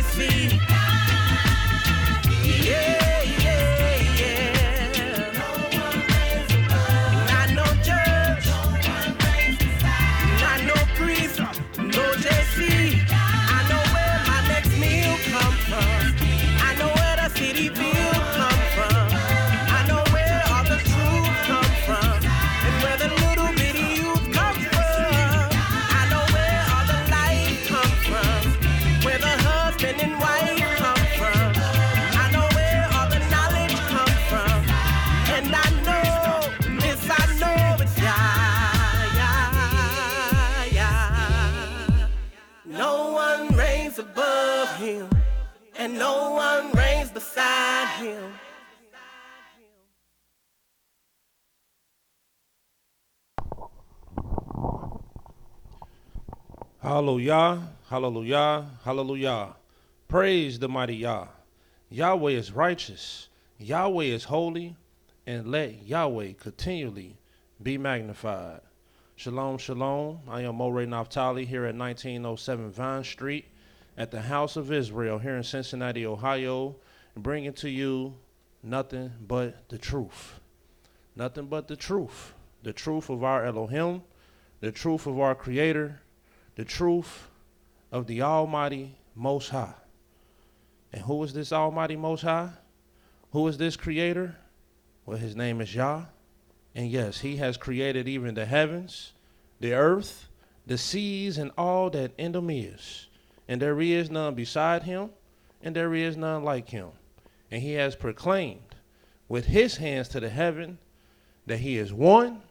see. Yeah, yeah, yeah. Not no judge, not no priest, no JC. I know where my next meal come from. I know where the city view come from. I know where all the truth come from, and where the little bitty youth come from. I know where all the light come from, where the husband and wife come from. I know where all the knowledge come from, and I know, yes I know it's YAH. No one reigns above him, and no one reigns beside him. Hallelujah, hallelujah, hallelujah. Praise the mighty Yah. Yahweh is righteous, Yahweh is holy, and let Yahweh continually be magnified. Shalom, shalom. I am Mowreh Napthtali here at 1907 Vine Street at the House of Israel here in Cincinnati, Ohio, and bringing to you nothing but the truth. Nothing but the truth. The truth of our Elohim, the truth of our Creator, the truth of the Almighty Most High. And who is this Almighty Most High? Who is this Creator? Well, his name is Yah. And yes, he has created even the heavens, the earth, the seas, and all that in them is. And there is none beside him, and there is none like him. And he has proclaimed with his hands to the heaven that he is one,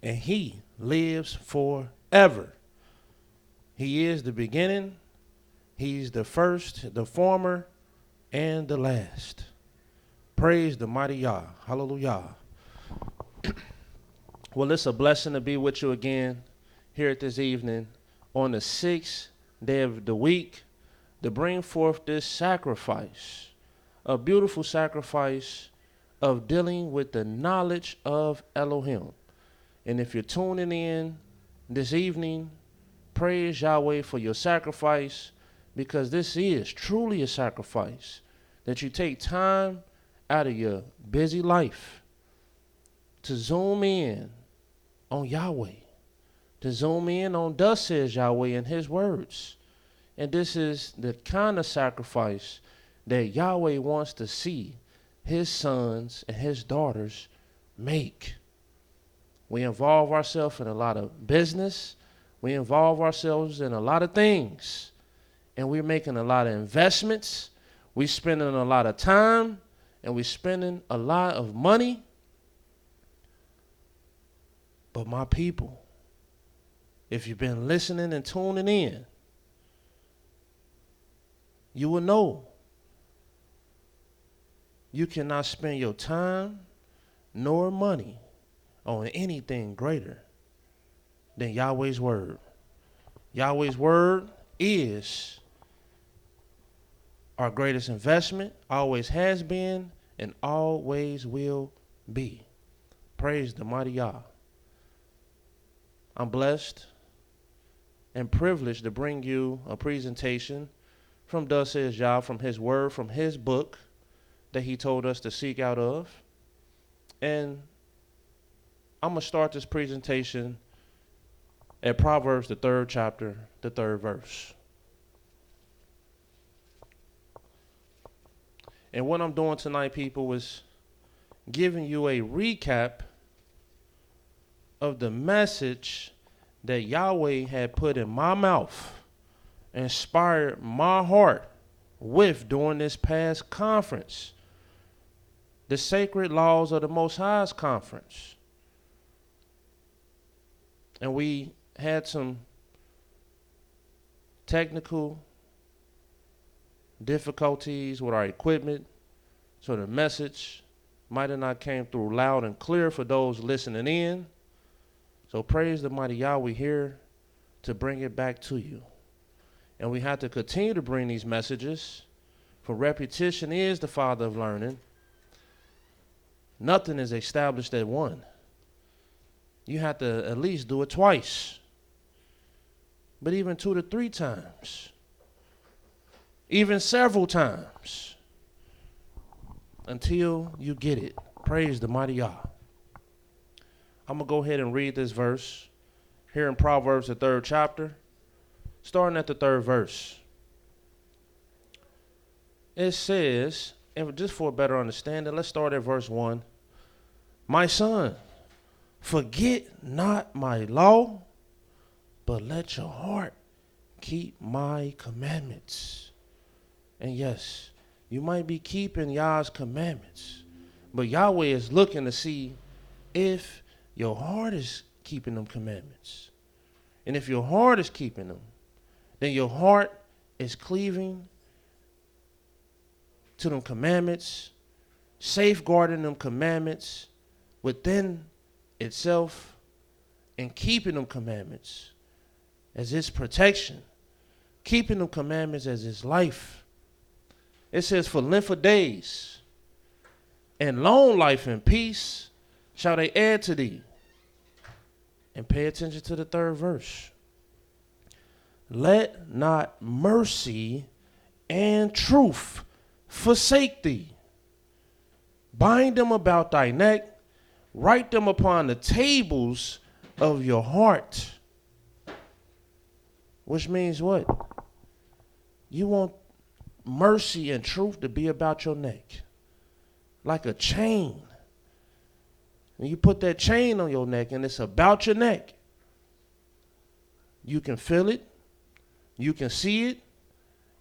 and he lives forever. He is the beginning, he's the first, the former, and the last. Praise the mighty Yah. Hallelujah. Well, it's a blessing to be with you again here at this evening on the 6th day of the week to bring forth this sacrifice, a beautiful sacrifice of dealing with the knowledge of Elohim. And if you're tuning in this evening, praise Yahweh for your sacrifice, because this is truly a sacrifice, that you take time out of your busy life to zoom in on Yahweh, to zoom in on thus says Yahweh and his words. And this is the kind of sacrifice that Yahweh wants to see his sons and his daughters make. We involve ourselves in a lot of business. We involve ourselves in a lot of things, and we're making a lot of investments. We're spending a lot of time, and we're spending a lot of money. But my people, if you've been listening and tuning in, you will know you cannot spend your time nor money on anything greater than Yahweh's word. Yahweh's word is our greatest investment, always has been, and always will be. Praise the mighty Yah. I'm blessed and privileged to bring you a presentation from thus says Yah, from his word, from his book that he told us to seek out of. And I'm going to start this presentation at Proverbs, the 3rd chapter, the 3rd verse. And what I'm doing tonight, people, is giving you a recap of the message that Yahweh had put in my mouth, inspired my heart with during this past conference, the Sacred Laws of the Most High's conference. And we had some technical difficulties with our equipment, so the message might have not came through loud and clear for those listening in. So praise the mighty Yahweh here to bring it back to you. And we have to continue to bring these messages, for repetition is the father of learning. Nothing is established at one. You have to at least do it twice, but even 2 to 3 times. even several times, until you get it. Praise the mighty Yah. I'm going to go ahead and read this verse here in Proverbs, the 3rd chapter, starting at the 3rd verse. It says, and just for a better understanding, let's start at verse 1. My son, forget not my law, but let your heart keep my commandments. And yes, you might be keeping Yah's commandments, but Yahweh is looking to see if your heart is keeping them commandments. And if your heart is keeping them, then your heart is cleaving to them commandments, safeguarding them commandments within itself, and keeping them commandments as its protection, keeping them commandments as its life. It says, for length of days and long life and peace shall they add to thee. And pay attention to the 3rd verse. Let not mercy and truth forsake thee. Bind them about thy neck, write them upon the tables of your heart. Which means what? You want mercy and truth to be about your neck, like a chain. When you put that chain on your neck and it's about your neck, you can feel it, you can see it,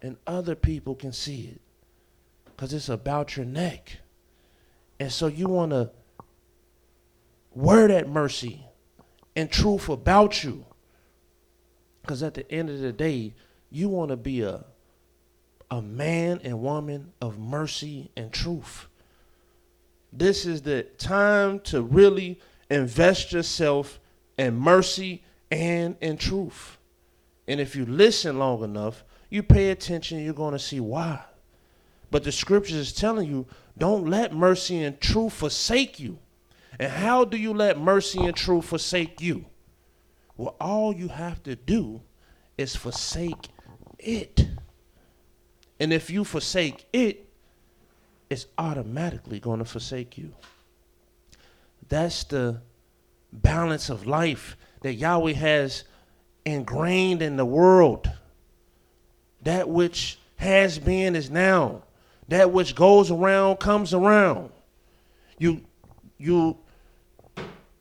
and other people can see it because it's about your neck. And so you want to wear that mercy and truth about you, because at the end of the day, you want to be a man and woman of mercy and truth. This is the time to really invest yourself in mercy and in truth. And if you listen long enough, you pay attention, you're going to see why. But the scriptures is telling you, don't let mercy and truth forsake you. And how do you let mercy and truth forsake you? Well, all you have to do is forsake it. And if you forsake it, it's automatically going to forsake you. That's the balance of life that Yahweh has ingrained in the world. That which has been is now. That which goes around comes around. You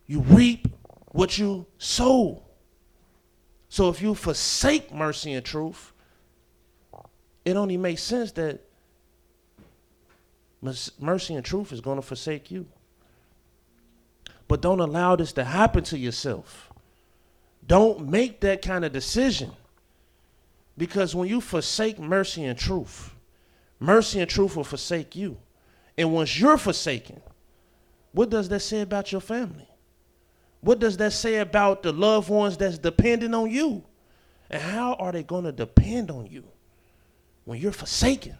reap what you sow. So if you forsake mercy and truth, it only makes sense that mercy and truth is going to forsake you. But don't allow this to happen to yourself. Don't make that kind of decision. Because when you forsake mercy and truth will forsake you. And once you're forsaken, what does that say about your family? What does that say about the loved ones that's depending on you? And how are they going to depend on you when you're forsaken?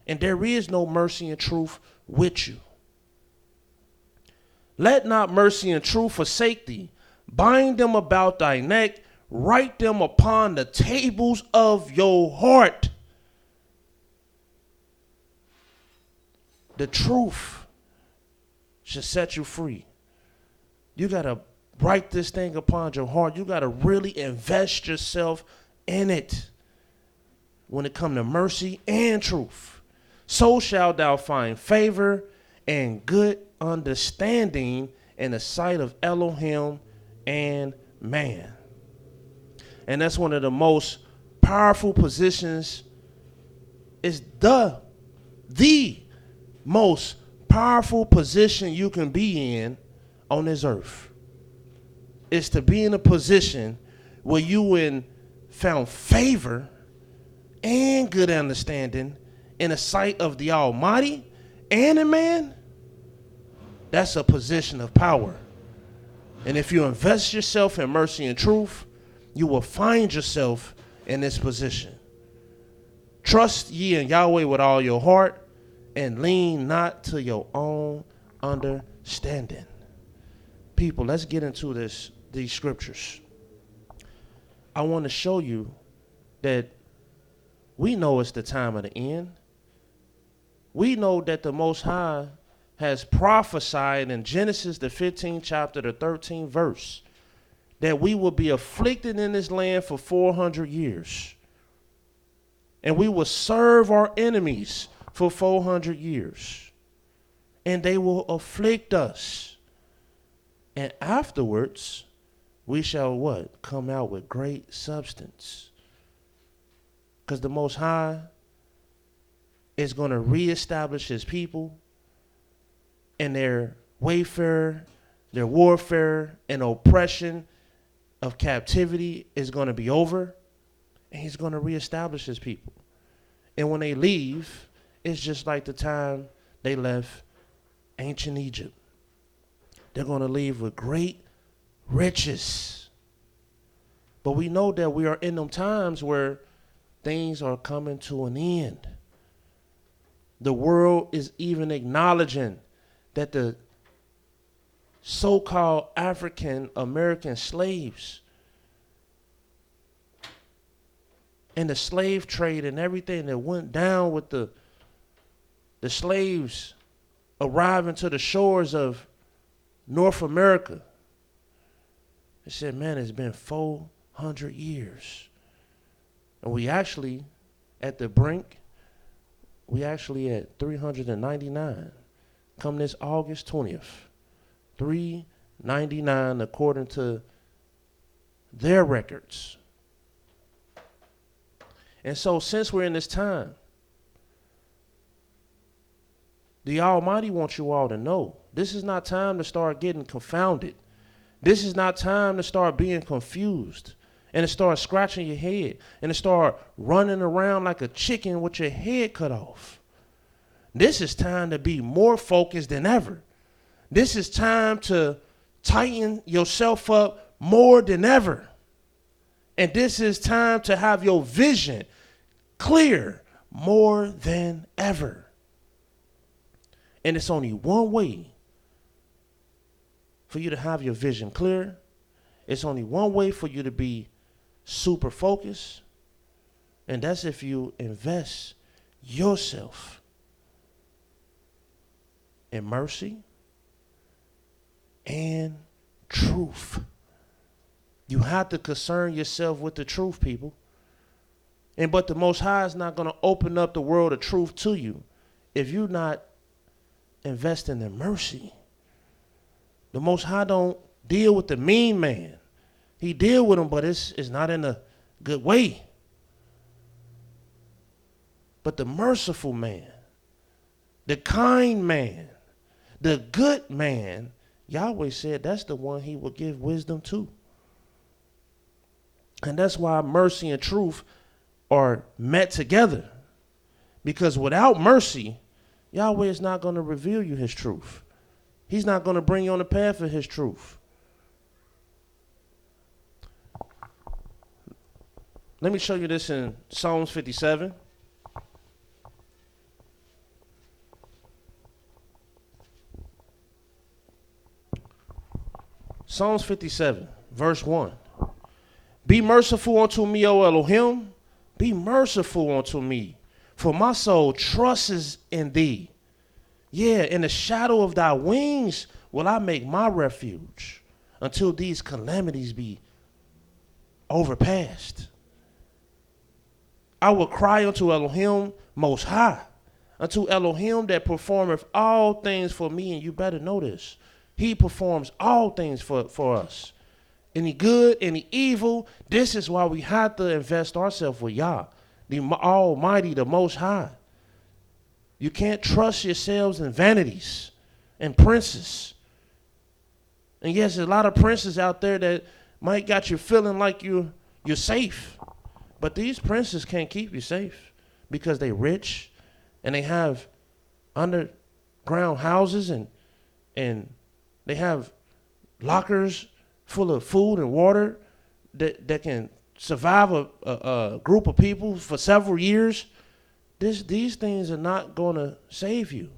And there is no mercy and truth with you. Let not mercy and truth forsake thee. Bind them about thy neck. Write them upon the tables of your heart. The truth should set you free. You got to write this thing upon your heart. You got to really invest yourself in it when it comes to mercy and truth. So shalt thou find favor and good understanding in the sight of Elohim and man. And that's one of the most powerful positions. It's the most powerful position you can be in on this earth. Is to be in a position where you found favor and good understanding in the sight of the Almighty and a man. That's a position of power. And if you invest yourself in mercy and truth, you will find yourself in this position. Trust ye in Yahweh with all your heart, and lean not to your own understanding. People, let's get into these scriptures. I want to show you that we know it's the time of the end. We know that the Most High has prophesied in Genesis, the 15th chapter, the 13th verse, that we will be afflicted in this land for 400 years. And we will serve our enemies for 400 years. And they will afflict us. And afterwards, we shall what? Come out with great substance. Because the Most High is going to reestablish his people, and their wayfare, their warfare, and oppression of captivity is going to be over, and he's going to reestablish his people. And when they leave, it's just like the time they left ancient Egypt. They're going to leave with great riches. But we know that we are in them times where things are coming to an end. The world is even acknowledging that the so-called African American slaves and the slave trade and everything that went down with the slaves arriving to the shores of North America. They said, man, it's been 400 years. And we actually, at the brink, we actually at 399. Come this August 20th. 399 according to their records. And so since we're in this time, the Almighty wants you all to know this is not time to start getting confounded. This is not time to start being confused and to start scratching your head and to start running around like a chicken with your head cut off. This is time to be more focused than ever. This is time to tighten yourself up more than ever. And this is time to have your vision clear more than ever. And it's only one way for you to have your vision clear. It's only one way for you to be super focused. And that's if you invest yourself in mercy and truth. You have to concern yourself with the truth, people. But the Most High is not going to open up the world of truth to you if you're not investing in mercy. The Most High don't deal with the mean man. He deal with him, but it's not in a good way. But the merciful man, the kind man, the good man, Yahweh said that's the one he will give wisdom to. And that's why mercy and truth are met together. Because without mercy, Yahweh is not going to reveal you his truth. He's not going to bring you on the path of his truth. Let me show you this in Psalms 57. Psalms 57, verse 1. Be merciful unto me, O Elohim. Be merciful unto me, for my soul trusts in thee. Yeah, in the shadow of thy wings will I make my refuge until these calamities be overpassed. I will cry unto Elohim most high, unto Elohim that performeth all things for me. And you better know this. He performs all things for us. Any good, any evil. This is why we have to invest ourselves with Yah, the Almighty, the Most High. You can't trust yourselves in vanities and princes. And yes, there's a lot of princes out there that might got you feeling like you're safe. But these princes can't keep you safe because they're rich and they have underground houses and they have lockers full of food and water that can survive a group of people for several years. These things are not going to save you.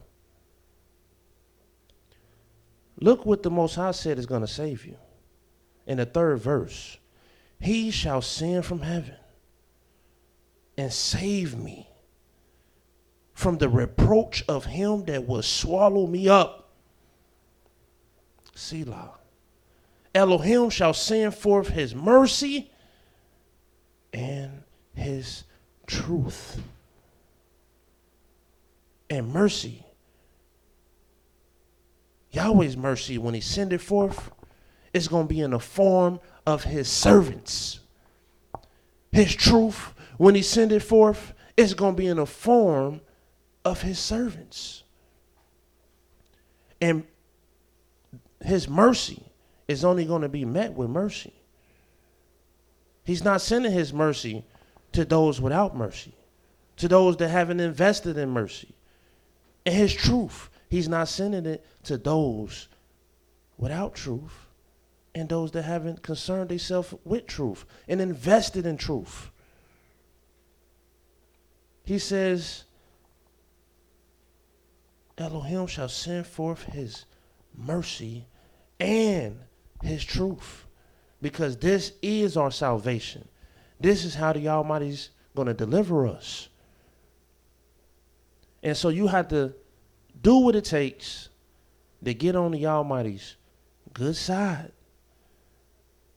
Look what the Most High said is going to save you. In the 3rd verse, he shall send from heaven and save me from the reproach of him that will swallow me up. Selah. Elohim shall send forth his mercy and his truth. And mercy, Yahweh's mercy, when he send it forth, it's going to be in the form of his servants. His truth, when he send it forth, it's going to be in the form of his servants. And his mercy is only going to be met with mercy. He's not sending his mercy to those without mercy, to those that haven't invested in mercy. And his truth, he's not sending it to those without truth and those that haven't concerned themselves with truth and invested in truth. He says, Elohim shall send forth his mercy and his truth, because this is our salvation. This is how the Almighty's going to deliver us. And so you have to do what it takes to get on the Almighty's good side.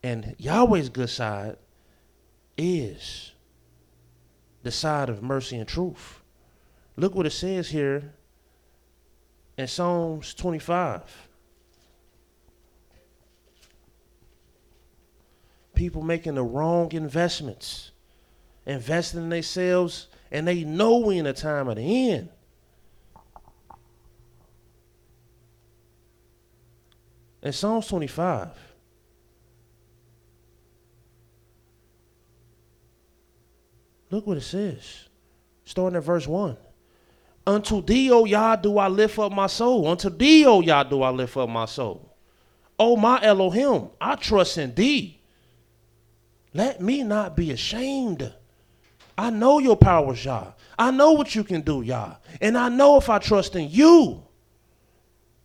And Yahweh's good side is the side of mercy and truth. Look what it says here in Psalms 25. People making the wrong investments, investing in themselves, and they know we in a time of the end. In Psalms 25, look what it says, starting at verse 1. Unto thee, O Yah, do I lift up my soul. Unto thee, O Yah, do I lift up my soul. O my Elohim, I trust in thee. Let me not be ashamed. I know your powers, Yah. I know what you can do, Yah. And I know if I trust in you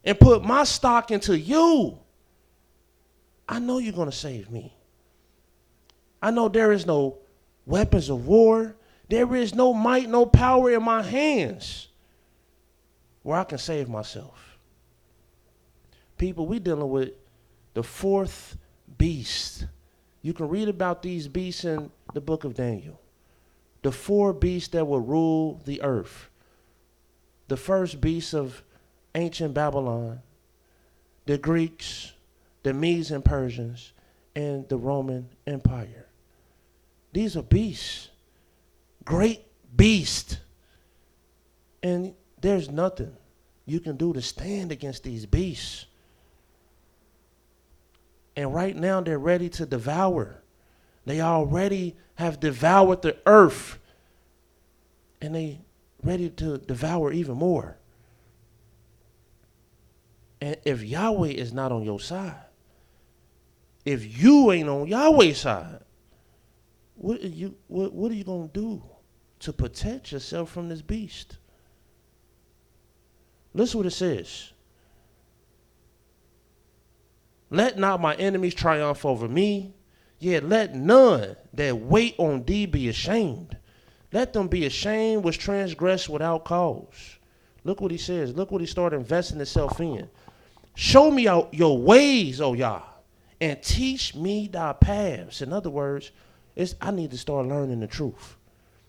and put my stock into you, I know you're going to save me. I know there is no weapons of war. There is no might, no power in my hands where I can save myself. People, we dealing with the fourth beast. You can read about these beasts in the book of Daniel. The four beasts that will rule the earth. The first beast of ancient Babylon, the Greeks, the Medes and Persians, and the Roman Empire. These are beasts. Great beasts. And there's nothing you can do to stand against these beasts. And right now they're ready to devour. They already have devoured the earth. And they ready to devour even more. And if Yahweh is not on your side, if you ain't on Yahweh's side, what are you going to do to protect yourself from this beast? Listen what it says. Let not my enemies triumph over me, yet let none that wait on thee be ashamed. Let them be ashamed which transgress without cause. Look what he says. Look what he started investing himself in. Show me out your ways, O Yah, and teach me thy paths. In other words, I need to start learning the truth.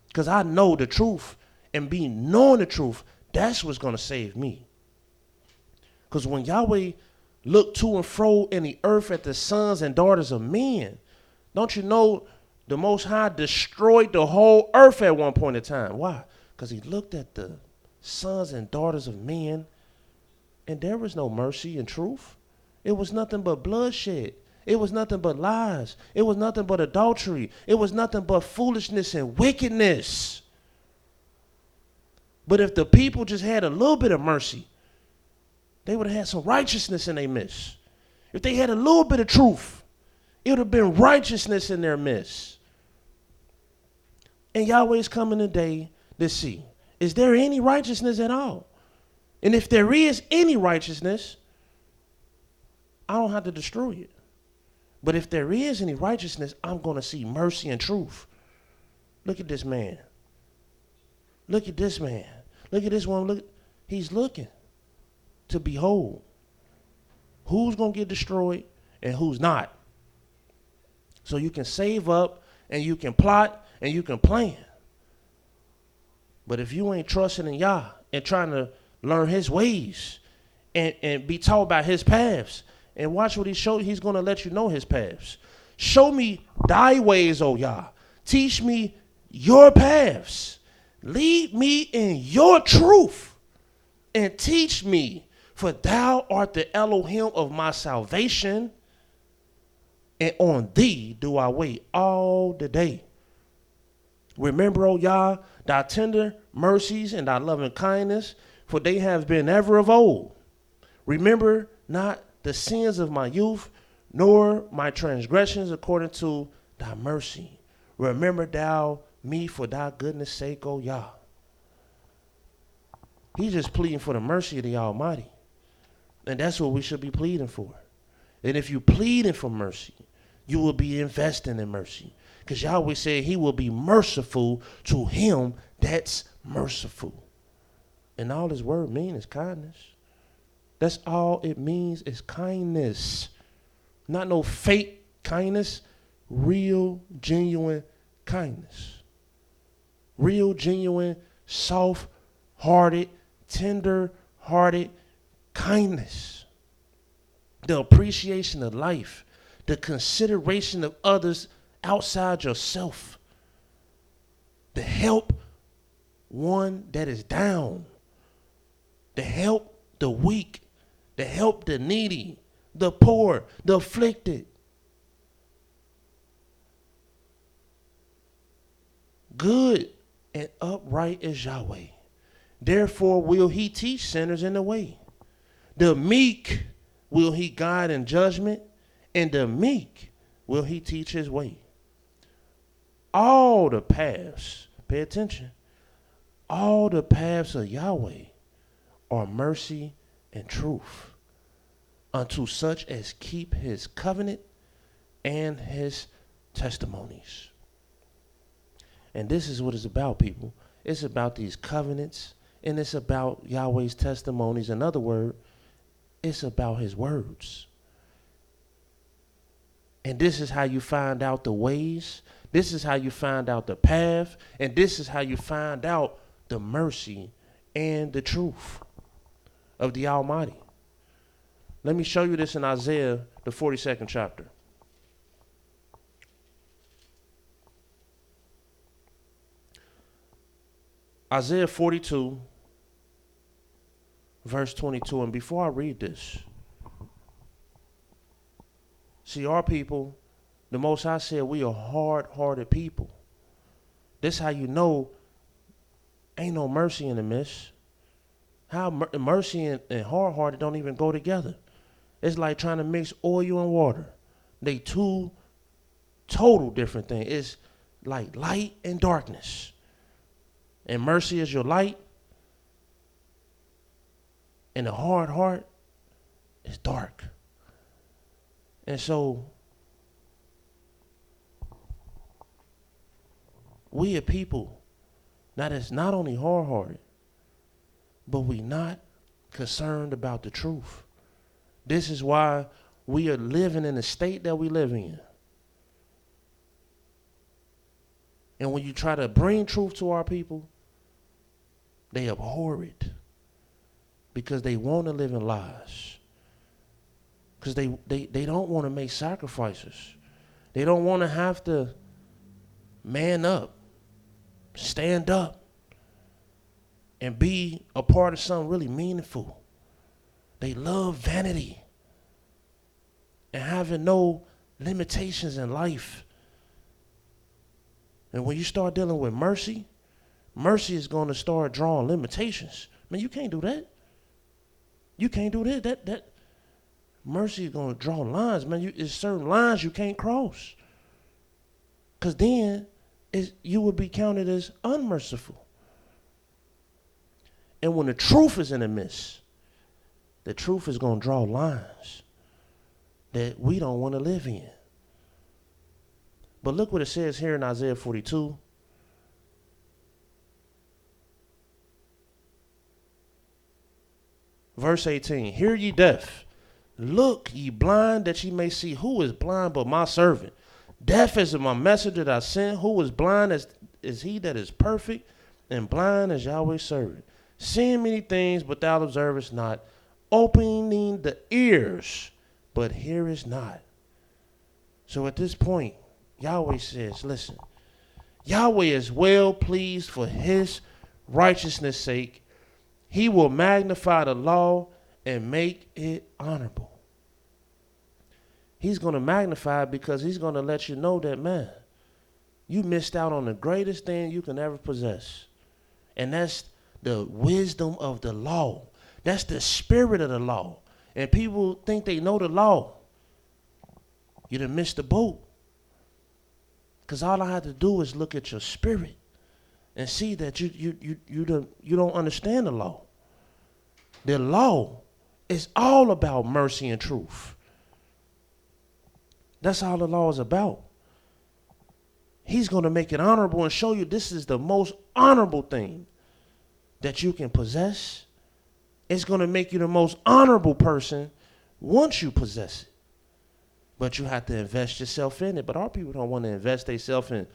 Because I know the truth, and being knowing the truth, that's what's going to save me. Because when Yahweh looked to and fro in the earth at the sons and daughters of men, don't you know the Most High destroyed the whole earth at one point in time? Why? Because he looked at the sons and daughters of men, and there was no mercy and truth. It was nothing but bloodshed. It was nothing but lies. It was nothing but adultery. It was nothing but foolishness and wickedness. But if the people just had a little bit of mercy, they would have had some righteousness in their midst. If they had a little bit of truth, it would have been righteousness in their midst. And Yahweh's coming today to see, is there any righteousness at all? And if there is any righteousness, I don't have to destroy it. But if there is any righteousness, I'm going to see mercy and truth. Look at this man. Look at this man. Look at this one. Look, he's looking to behold who's going to get destroyed and who's not. So you can save up and you can plot and you can plan. But if you ain't trusting in Yah and trying to learn his ways and be taught by his paths, and watch what he showed, he's going to let you know his paths. Show me thy ways, O Yah. Teach me your paths. Lead me in your truth and teach me, for thou art the Elohim of my salvation, and on thee do I wait all the day. Remember, O Yah, thy tender mercies and thy loving kindness, for they have been ever of old. Remember not the sins of my youth, nor my transgressions according to thy mercy. Remember thou me for thy goodness' sake, O Yah. He's just pleading for the mercy of the Almighty. And that's what we should be pleading for. And if you pleading for mercy, you will be investing in mercy. Because Yahweh said he will be merciful to him that's merciful. And all his word means is kindness. That's all it means is kindness. Not no fake kindness. Real, genuine kindness. Real, genuine, soft-hearted, tender-hearted kindness. The appreciation of life. The consideration of others outside yourself. The help one that is down. The help the weak. The help the needy, the poor, the afflicted. Good and upright is Yahweh. Therefore will he teach sinners in the way. The meek will he guide in judgment, and the meek will he teach his way. All the paths, pay attention, all the paths of Yahweh are mercy and truth unto such as keep his covenant and his testimonies. And this is what it's about, people. It's about these covenants, and it's about Yahweh's testimonies. In other words, it's about his words. And this is how you find out the ways. This is how you find out the path. And this is how you find out the mercy and the truth of the Almighty. Let me show you this in Isaiah, the 42nd chapter. Isaiah 42, verse 22. And before I read this, see, our people, the Most High said we are hard-hearted people. This is how you know ain't no mercy in the midst. How mercy and hard-hearted don't even go together. It's like trying to mix oil and water. They two total different things. It's like light and darkness. And mercy is your light. And the hard heart is dark. And so we are people that is not only hard-hearted, but we not concerned about the truth. This is why we are living in the state that we live in. And when you try to bring truth to our people, they abhor it because they want to live in lies. Because they don't want to make sacrifices. They don't want to have to man up, stand up, and be a part of something really meaningful. They love vanity and having no limitations in life. And when you start dealing with mercy, mercy is going to start drawing limitations. Man, you can't do that. You can't do that. That mercy is going to draw lines, man. There's certain lines you can't cross. Because then you would be counted as unmerciful. And when the truth is in the midst, the truth is going to draw lines that we don't want to live in. But look what it says here in Isaiah 42. Verse 18, hear ye deaf, look ye blind, that ye may see. Who is blind but my servant? Deaf is my messenger that I sent. Who is blind is he that is perfect, and blind as Yahweh's servant. Seeing many things, but thou observest not. Opening the ears, but hearest not. So at this point, Yahweh says, listen, Yahweh is well pleased for his righteousness' sake. He will magnify the law and make it honorable. He's going to magnify it because he's going to let you know that, man, you missed out on the greatest thing you can ever possess. And that's the wisdom of the law. That's the spirit of the law. And people think they know the law. You done missed the boat. Because all I have to do is look at your spirit and see that you don't understand the law. The law is all about mercy and truth. That's all the law is about. He's going to make it honorable and show you this is the most honorable thing that you can possess. It's going to make you the most honorable person once you possess it. But you have to invest yourself in it. But our people don't want to invest themselves in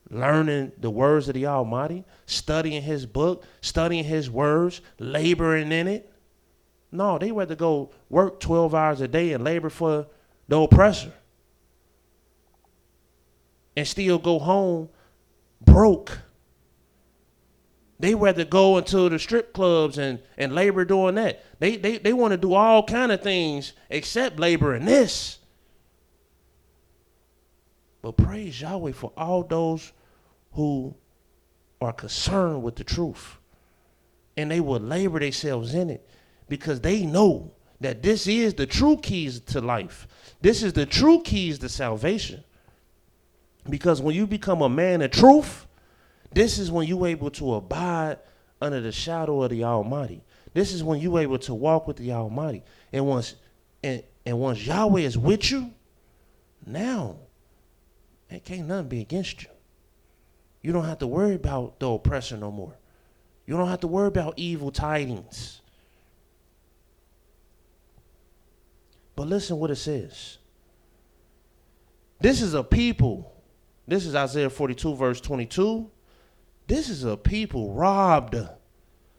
learning the words of the Almighty, studying his book, studying his words, laboring in it. No, they rather go work 12 hours a day and labor for the oppressor and still go home broke. They rather go into the strip clubs and labor doing that. They want to do all kind of things except labor in this. But praise Yahweh for all those who are concerned with the truth. And they will labor themselves in it because they know that this is the true keys to life. This is the true keys to salvation. Because when you become a man of truth, this is when you're able to abide under the shadow of the Almighty. This is when you're able to walk with the Almighty. And once Yahweh is with you, now, there can't nothing be against you. You don't have to worry about the oppressor no more. You don't have to worry about evil tidings. But listen what it says. This is a people. This is Isaiah 42, verse 22. This is a people robbed,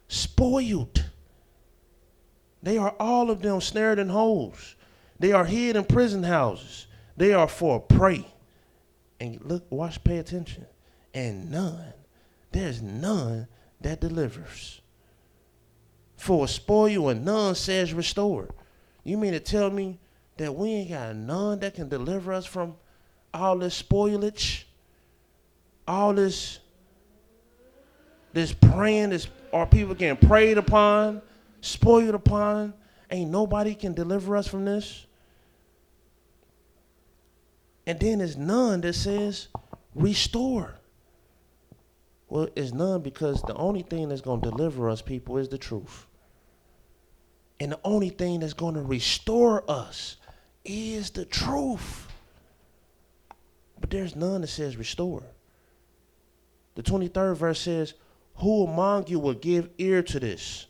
spoiled. They are all of them snared in holes. They are hid in prison houses. They are for prey. And look, watch, pay attention. And there's none that delivers. For a spoil and none says restore. You mean to tell me that we ain't got none that can deliver us from all this spoilage? All this praying, our people getting preyed upon, spoiled upon. Ain't nobody can deliver us from this. And then there's none that says restore. Well, it's none because the only thing that's going to deliver us, people, is the truth. And the only thing that's going to restore us is the truth. But there's none that says restore. The 23rd verse says, who among you will give ear to this?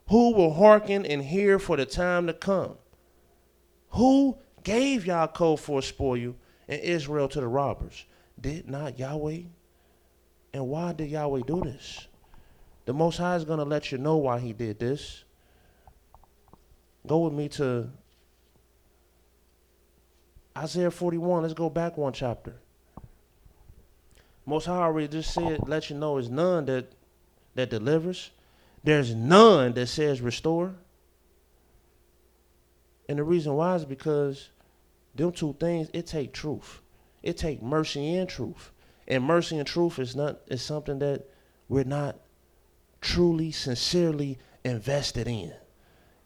Who will hearken and hear for the time to come? Who gave Yaakov for a spoil and Israel to the robbers? Did not Yahweh? And why did Yahweh do this? The Most High is going to let you know why he did this. Go with me to Isaiah 41. Let's go back one chapter. Most High already just said, let you know, there's none that delivers. There's none that says restore. And the reason why is because them two things, it take truth. It take mercy and truth. And mercy and truth is something that we're not truly, sincerely invested in.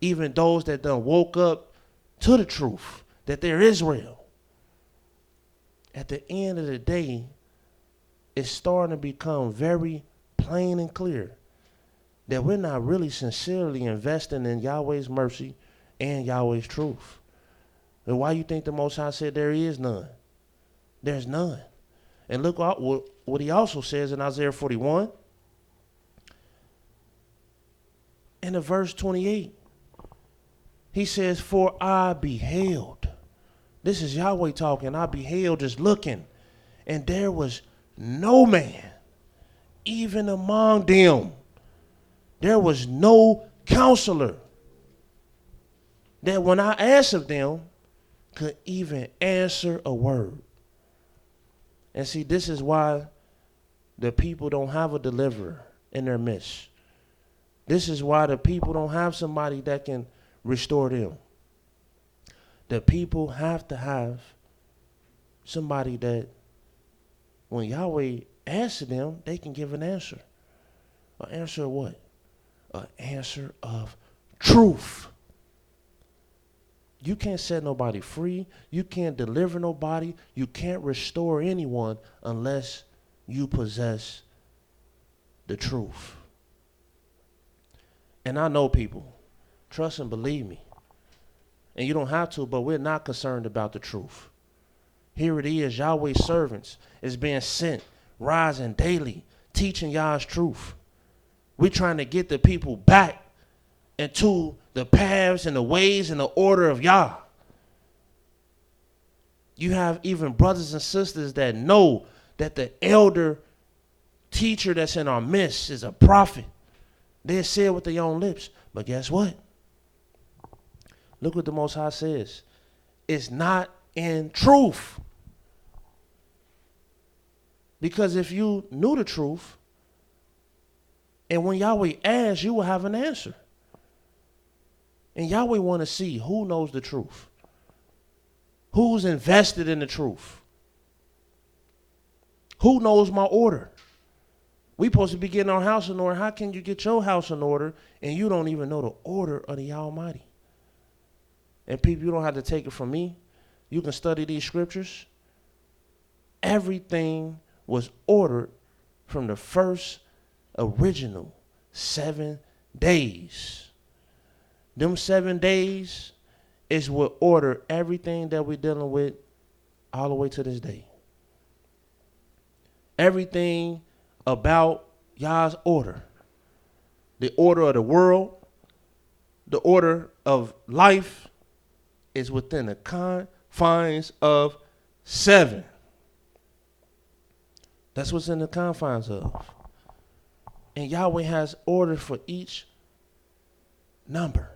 Even those that done woke up to the truth, that they're Israel. At the end of the day, it's starting to become very plain and clear that we're not really sincerely investing in Yahweh's mercy and Yahweh's truth. And why you think the Most High said there is none? There's none. And look what he also says in Isaiah 41 and in verse 28. He says, for I beheld. This is Yahweh talking. I beheld, just looking. And there was no man, even among them. There was no counselor that when I asked of them could even answer a word. And see, this is why the people don't have a deliverer in their midst. This is why the people don't have somebody that can restore them. The people have to have somebody that when Yahweh asks them, they can give an answer. An answer of what? An answer of truth. You can't set nobody free. You can't deliver nobody. You can't restore anyone unless you possess the truth. And I know people, trust and believe me. And you don't have to, but we're not concerned about the truth. Here it is, Yahweh's servants is being sent, rising daily, teaching Yah's truth. We're trying to get the people back into the paths and the ways and the order of Yah. You have even brothers and sisters that know that the elder teacher that's in our midst is a prophet. They say it with their own lips. But guess what? Look what the Most High says. It's not in truth. Because if you knew the truth, and when Yahweh asks, you will have an answer. And Yahweh want to see who knows the truth. Who's invested in the truth. Who knows my order. We supposed to be getting our house in order. How can you get your house in order and you don't even know the order of the Almighty? And people, you don't have to take it from me. You can study these scriptures. Everything was ordered from the first original 7 days. Them 7 days is what ordered everything that we're dealing with all the way to this day. Everything about Yah's order. The order of the world, the order of life is within the confines of 7. That's what's in the confines of. And Yahweh has order for each number.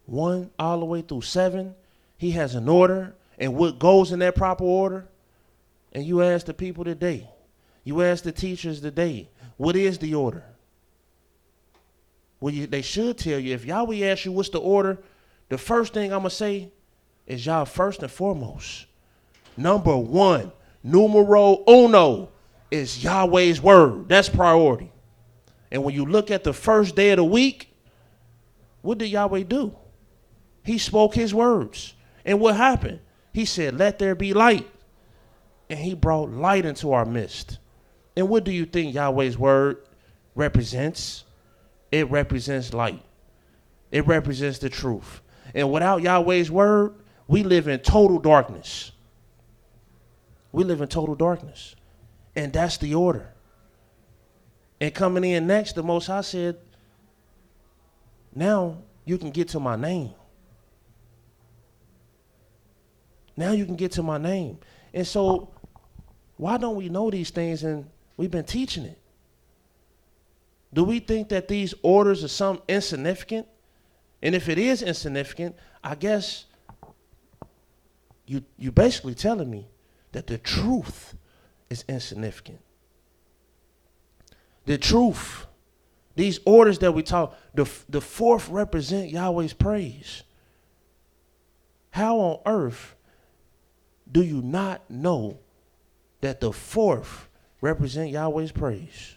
1 all the way through 7. He has an order and what goes in that proper order. And you ask the people today, you ask the teachers today, what is the order? Well, they should tell you. If Yahweh asks you what's the order, the first thing I'm going to say is Yah first and foremost. Number 1, numero uno, is Yahweh's word. That's priority. And when you look at the first day of the week, what did Yahweh do? He spoke his words. And what happened? He said, let there be light. And he brought light into our midst. And what do you think Yahweh's word represents? It represents light. It represents the truth. And without Yahweh's word, we live in total darkness. We live in total darkness. And that's the order. And coming in next, the Most High said, now you can get to my name. Now you can get to my name. And so why don't we know these things and we've been teaching it? Do we think that these orders are something insignificant? And if it is insignificant, I guess you basically telling me that the truth is insignificant. The truth, these orders that we talk, the fourth represent Yahweh's praise. How on earth do you not know that the fourth represent Yahweh's praise?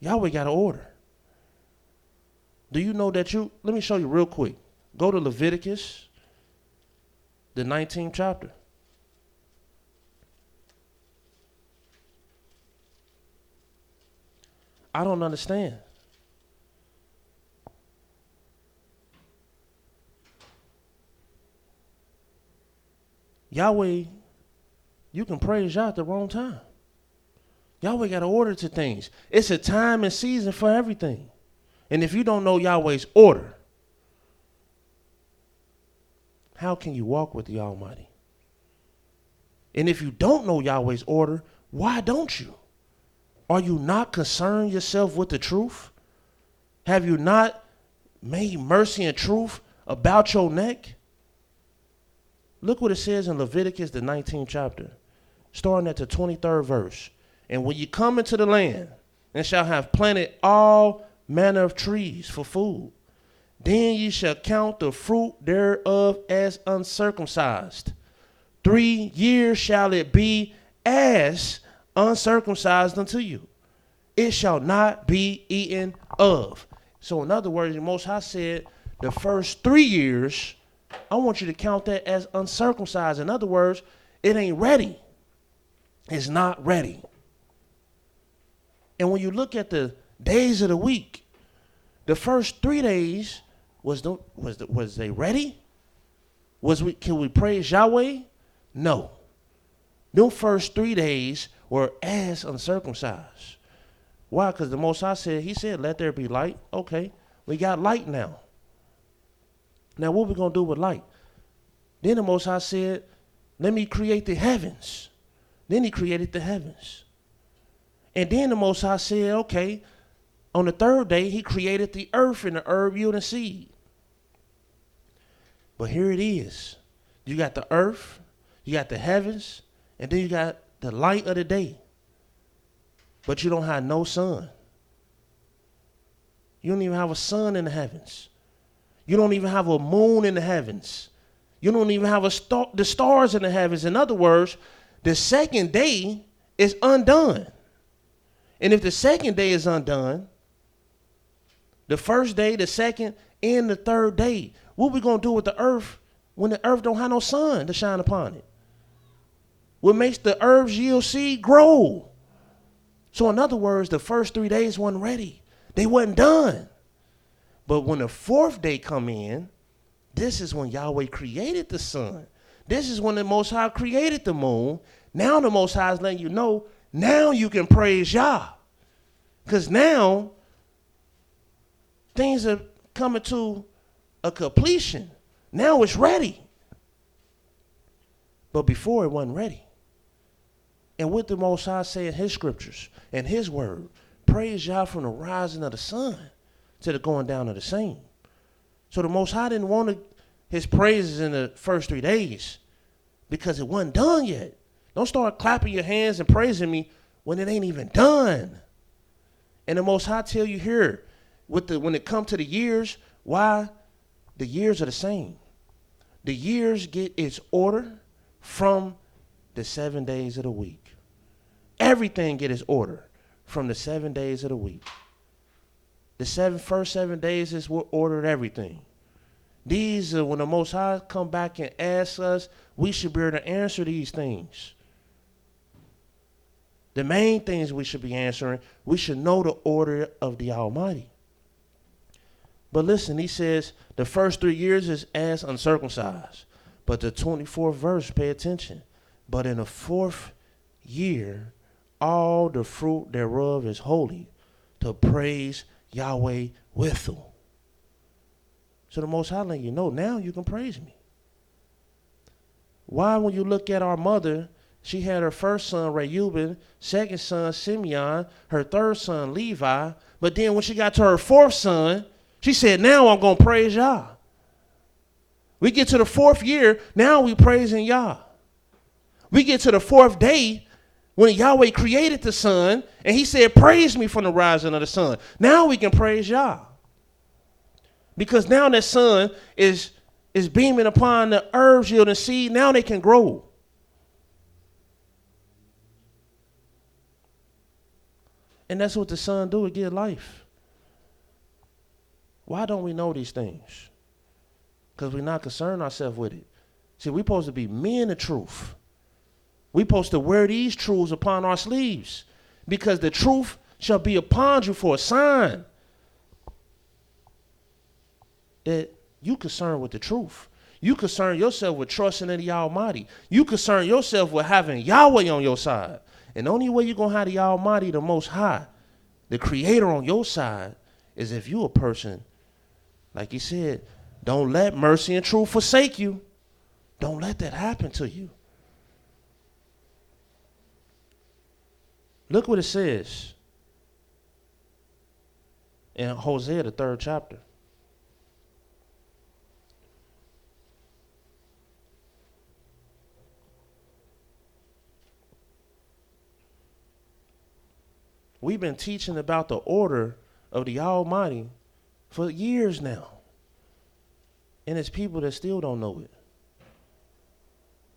Yahweh got an order. Do you know that let me show you real quick. Go to Leviticus, the 19th chapter. I don't understand. Yahweh, you can praise Yah at the wrong time. Yahweh got an order to things. It's a time and season for everything. And if you don't know Yahweh's order, how can you walk with the Almighty? And if you don't know Yahweh's order, why don't you? Are you not concerned yourself with the truth? Have you not made mercy and truth about your neck? Look what it says in Leviticus, the 19th chapter, starting at the 23rd verse. And when you come into the land, and shall have planted all manner of trees for food, then ye shall count the fruit thereof as uncircumcised. 3 years shall it be as uncircumcised unto you. It shall not be eaten of. So in other words, the Most High said, the first 3 years, I want you to count that as uncircumcised. In other words, it ain't ready. It's not ready. And when you look at the days of the week, the first 3 days, was they ready? Can we praise Yahweh? No. Them first 3 days were as uncircumcised. Why? Because the Most High said, he said, let there be light. Okay, we got light now. Now what we going to do with light? Then the Most High said, let me create the heavens. Then he created the heavens. And then the Most High said, okay, on the 3rd day, he created the earth and the herb yielding seed. But here it is. You got the earth, you got the heavens, and then you got the light of the day. But you don't have no sun. You don't even have a sun in the heavens. You don't even have a moon in the heavens. You don't even have the stars in the heavens. In other words, the 2nd day is undone. And if the 2nd day is undone, the 1st day, the 2nd, and the 3rd day, what we going to do with the earth when the earth don't have no sun to shine upon it? What makes the herbs yield seed grow? So in other words, the first 3 days wasn't ready. They wasn't done. But when the 4th day come in, this is when Yahweh created the sun. This is when the Most High created the moon. Now the Most High is letting you know, now you can praise Yah. Because now things are coming to a completion. Now it's ready. But before it wasn't ready. And what the Most High say in his scriptures and his word, praise Yah from the rising of the sun to the going down of the same. So the Most High didn't want his praises in the first 3 days because it wasn't done yet. Don't start clapping your hands and praising me when it ain't even done. And the Most High tell you here, when it comes to the years, why the years are the same. The years get its order from the 7 days of the week. Everything get its order from the 7 days of the week. The first 7 days is what ordered everything. These are when the Most High come back and ask us, we should be able to answer these things. The main things we should be answering, we should know the order of the Almighty. But listen, he says the first 3 years is as uncircumcised. But the 24th verse, pay attention. But in the 4th year, all the fruit thereof is holy, to praise Yahweh withal. So the Most High letting you know, now you can praise me. Why, when you look at our mother, she had her first son, Reuben, second son, Simeon, her third son, Levi. But then when she got to her 4th son, she said, now I'm going to praise Yah. We get to the 4th year, now we praising Yah. We get to the 4th day, when Yahweh created the sun, and he said, praise me from the rising of the sun. Now we can praise Yah. Because now that sun is beaming upon the herbs yielding seed, now they can grow. And that's what the sun do, it gives life. Why don't we know these things? Because we're not concerned ourselves with it. See, we're supposed to be men of truth. We're supposed to wear these truths upon our sleeves, because the truth shall be upon you for a sign that you concerned with the truth. You concern yourself with trusting in the Almighty. You concern yourself with having Yahweh on your side. And the only way you're going to have the Almighty, the Most High, the Creator on your side, is if you a person, like he said, don't let mercy and truth forsake you. Don't let that happen to you. Look what it says in Hosea, the 3rd chapter. We've been teaching about the order of the Almighty for years now. And it's people that still don't know it.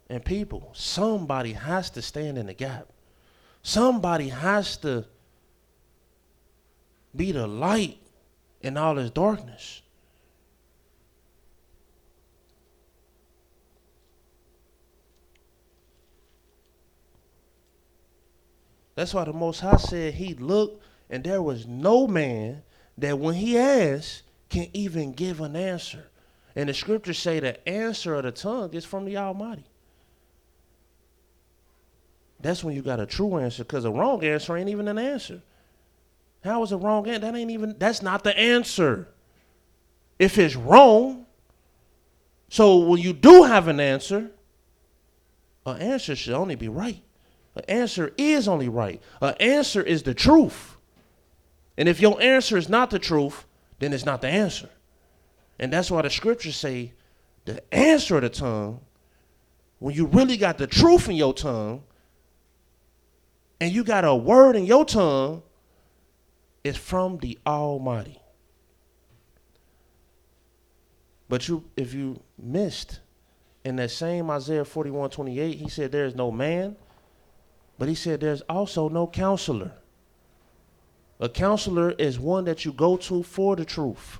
And people, somebody has to stand in the gap. Somebody has to be the light in all this darkness. That's why the Most High said he looked and there was no man that when he asked can even give an answer. And the scriptures say the answer of the tongue is from the Almighty. That's when you got a true answer, because a wrong answer ain't even an answer. How is a wrong answer? That's not the answer. If it's wrong, so when you do have an answer should only be right. An answer is only right. An answer is the truth. And if your answer is not the truth, then it's not the answer. And that's why the scriptures say the answer of the tongue, when you really got the truth in your tongue, and you got a word in your tongue, is from the Almighty. But if you missed, in that same Isaiah 41:28, he said there is no man, but he said there's also no counselor. A counselor is one that you go to for the truth.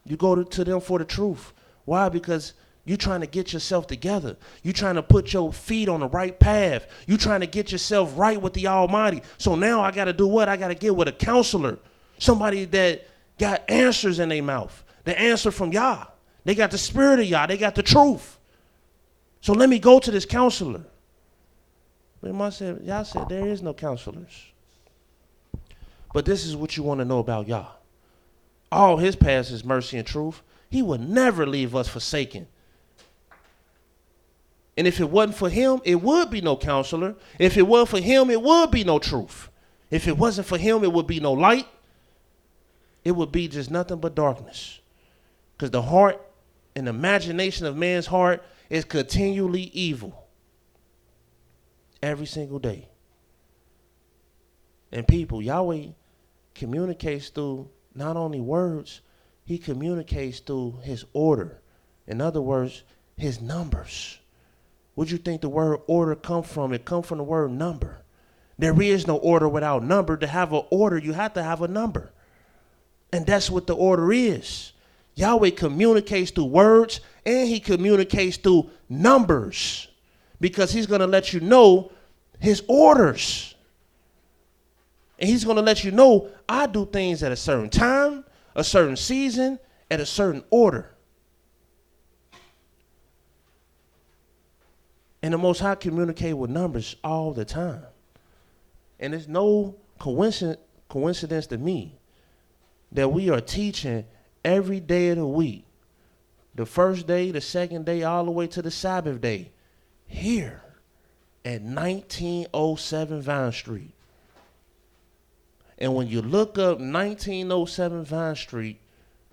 You go to them for the truth. Why? Because you're trying to get yourself together. You're trying to put your feet on the right path. You're trying to get yourself right with the Almighty. So now I got to do what? I got to get with a counselor. Somebody that got answers in their mouth. The answer from Yah. They got the spirit of Yah. They got the truth. So let me go to this counselor. But Yah said there is no counselors. But this is what you want to know about Yah. All his paths is mercy and truth. He would never leave us forsaken. And if it wasn't for him, it would be no counselor. If it wasn't for him, it would be no truth. If it wasn't for him, it would be no light. It would be just nothing but darkness. Because the heart and the imagination of man's heart is continually evil. Every single day. And people, Yahweh communicates through not only words, he communicates through his order. In other words, his numbers. Where'd you think the word order come from? It come from the word number. There is no order without number. To have an order, you have to have a number. And that's what the order is. Yahweh communicates through words and he communicates through numbers, because he's going to let you know his orders. And he's going to let you know, I do things at a certain time, a certain season, at a certain order. And the Most High communicate with numbers all the time. And it's no coincidence to me that we are teaching every day of the week. The first day, the second day, all the way to the Sabbath day. Here at 1907 Vine Street. And when you look up 1907 Vine Street,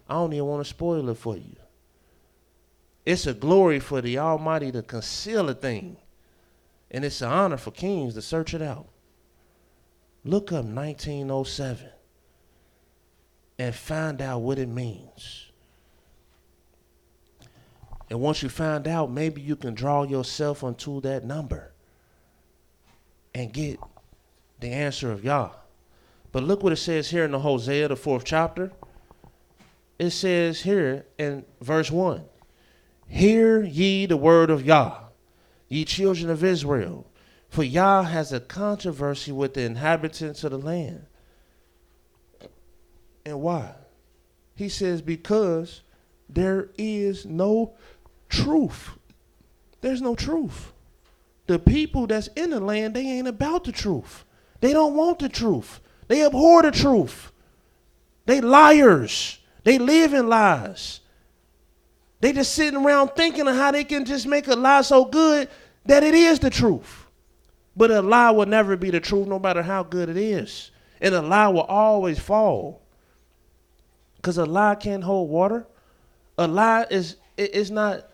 I don't even want to spoil it for you. It's a glory for the Almighty to conceal a thing. And it's an honor for kings to search it out. Look up 1907 and find out what it means. And once you find out, maybe you can draw yourself onto that number and get the answer of Yah. But look what it says here in the Hosea, the 4th chapter. It says here in verse 1, hear ye the word of Yah, ye children of Israel, for Yah has a controversy with the inhabitants of the land. And why? He says, because there is no truth. There's no truth. The people that's in the land, they ain't about the truth. They don't want the truth. They abhor the truth. They liars. They live in lies. They just sitting around thinking of how they can just make a lie so good that it is the truth. But a lie will never be the truth no matter how good it is. And a lie will always fall. Because a lie can't hold water. A lie is not